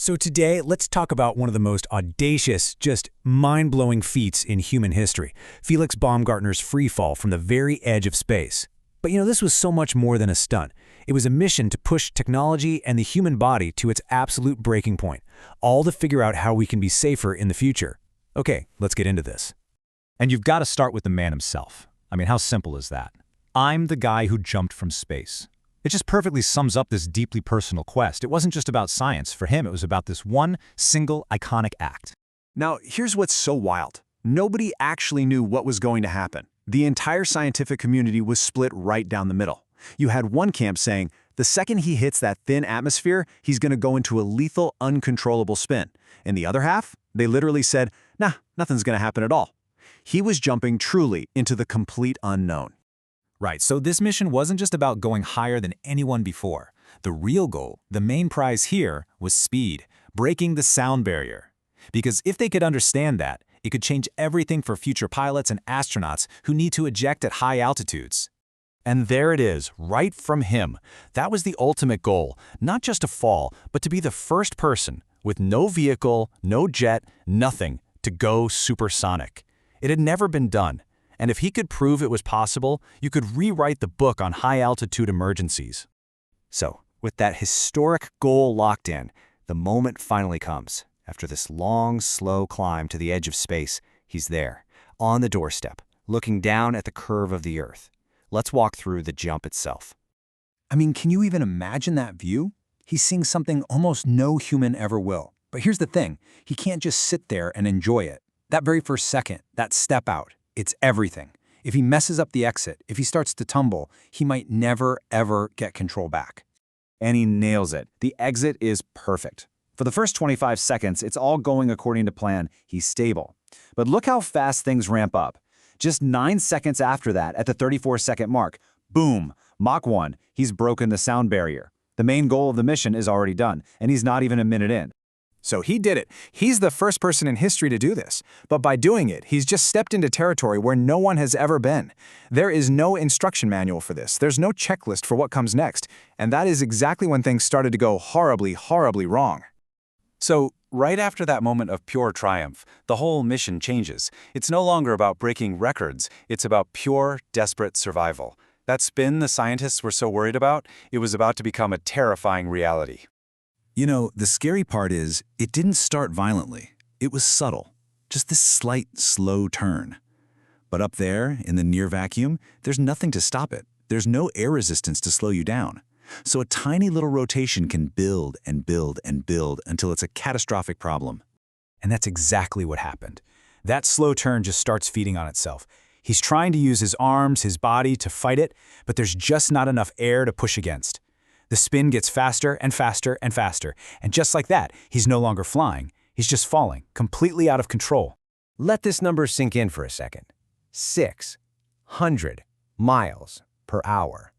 So today, let's talk about one of the most audacious, just mind-blowing feats in human history, Felix Baumgartner's free fall from the very edge of space. But this was so much more than a stunt. It was a mission to push technology and the human body to its absolute breaking point, all to figure out how we can be safer in the future. Okay, let's get into this. And you've got to start with the man himself. I mean, how simple is that? I'm the guy who jumped from space. It just perfectly sums up this deeply personal quest. It wasn't just about science. For him, it was about this one single iconic act. Now, here's what's so wild. Nobody actually knew what was going to happen. The entire scientific community was split right down the middle. You had one camp saying, the second he hits that thin atmosphere, he's going to go into a lethal, uncontrollable spin. And the other half, they literally said, nah, nothing's going to happen at all. He was jumping truly into the complete unknown. Right, so this mission wasn't just about going higher than anyone before. The real goal, the main prize here, was speed, breaking the sound barrier. Because if they could understand that, it could change everything for future pilots and astronauts who need to eject at high altitudes. And there it is, right from him. That was the ultimate goal, not just to fall, but to be the first person, with no vehicle, no jet, nothing, to go supersonic. It had never been done. And if he could prove it was possible, you could rewrite the book on high-altitude emergencies. So, with that historic goal locked in, the moment finally comes. After this long, slow climb to the edge of space, he's there, on the doorstep, looking down at the curve of the Earth. Let's walk through the jump itself. I mean, can you even imagine that view? He's seeing something almost no human ever will. But here's the thing, he can't just sit there and enjoy it. That very first second, that step out, it's everything. If he messes up the exit, if he starts to tumble, he might never, ever get control back. And he nails it. The exit is perfect. For the first 25 seconds, it's all going according to plan. He's stable. But look how fast things ramp up. Just 9 seconds after that, at the 34-second mark, boom, Mach 1, he's broken the sound barrier. The main goal of the mission is already done, and he's not even a minute in. So he did it. He's the first person in history to do this. But by doing it, he's just stepped into territory where no one has ever been. There is no instruction manual for this. There's no checklist for what comes next. And that is exactly when things started to go horribly, horribly wrong. So, right after that moment of pure triumph, the whole mission changes. It's no longer about breaking records. It's about pure, desperate survival. That spin the scientists were so worried about, it was about to become a terrifying reality. The scary part is, it didn't start violently. It was subtle, just this slight, slow turn. But up there, in the near vacuum, there's nothing to stop it. There's no air resistance to slow you down. So a tiny little rotation can build and build and build until it's a catastrophic problem. And that's exactly what happened. That slow turn just starts feeding on itself. He's trying to use his arms, his body to fight it, but there's just not enough air to push against. The spin gets faster and faster and faster, and just like that, he's no longer flying. He's just falling, completely out of control. Let this number sink in for a second. 600 miles per hour.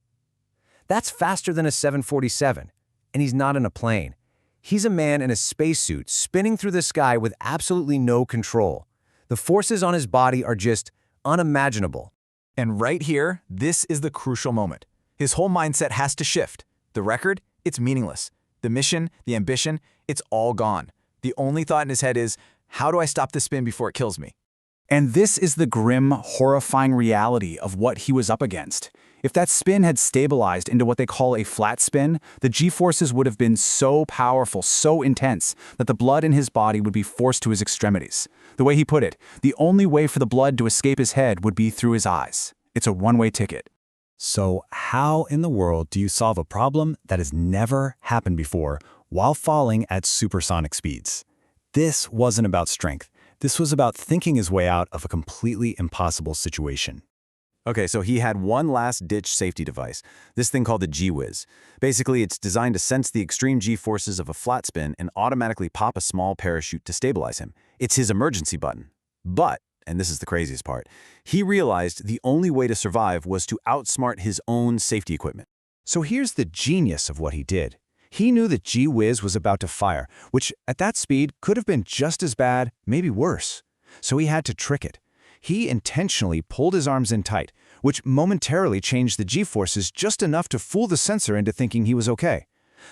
That's faster than a 747, and he's not in a plane. He's a man in a spacesuit spinning through the sky with absolutely no control. The forces on his body are just unimaginable. And right here, this is the crucial moment. His whole mindset has to shift. The record, it's meaningless. The mission, the ambition, it's all gone. The only thought in his head is, how do I stop this spin before it kills me? And this is the grim, horrifying reality of what he was up against. If that spin had stabilized into what they call a flat spin, the G-forces would have been so powerful, so intense, that the blood in his body would be forced to his extremities. The way he put it, the only way for the blood to escape his head would be through his eyes. It's a one-way ticket. So how in the world do you solve a problem that has never happened before while falling at supersonic speeds? This wasn't about strength. This was about thinking his way out of a completely impossible situation. Okay, so he had one last-ditch safety device, this thing called the G-Wiz. Basically, it's designed to sense the extreme G-forces of a flat spin and automatically pop a small parachute to stabilize him. It's his emergency button. But, and this is the craziest part, he realized the only way to survive was to outsmart his own safety equipment. So here's the genius of what he did. He knew that G-Wiz was about to fire, which at that speed could have been just as bad, maybe worse. So he had to trick it. He intentionally pulled his arms in tight, which momentarily changed the G-forces just enough to fool the sensor into thinking he was okay.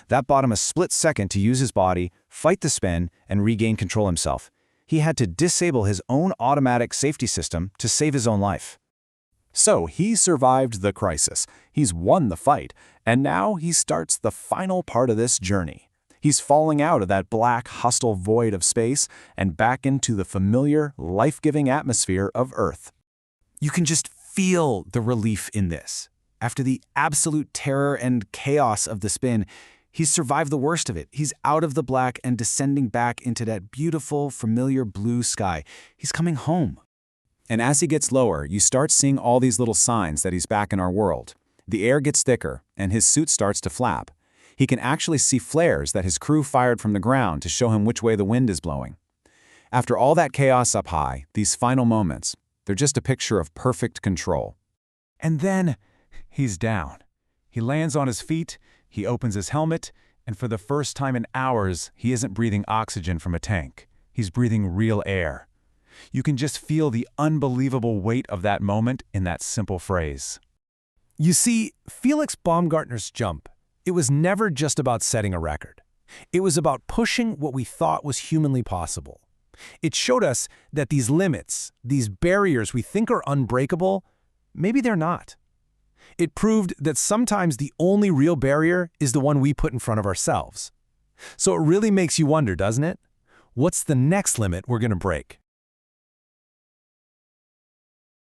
That bought him a split second to use his body, fight the spin, and regain control himself. He had to disable his own automatic safety system to save his own life. So he survived the crisis. He's won the fight, and now he starts the final part of this journey. He's falling out of that black, hostile void of space and back into the familiar, life-giving atmosphere of Earth. You can just feel the relief in this. After the absolute terror and chaos of the spin, he's survived the worst of it. He's out of the black and descending back into that beautiful, familiar blue sky. He's coming home. And as he gets lower, you start seeing all these little signs that he's back in our world. The air gets thicker, and his suit starts to flap. He can actually see flares that his crew fired from the ground to show him which way the wind is blowing. After all that chaos up high, these final moments, they're just a picture of perfect control. And then he's down. He lands on his feet, he opens his helmet, and for the first time in hours, he isn't breathing oxygen from a tank. He's breathing real air. You can just feel the unbelievable weight of that moment in that simple phrase. You see, Felix Baumgartner's jump, it was never just about setting a record. It was about pushing what we thought was humanly possible. It showed us that these limits, these barriers we think are unbreakable, maybe they're not. It proved that sometimes the only real barrier is the one we put in front of ourselves. So it really makes you wonder, doesn't it? What's the next limit we're going to break?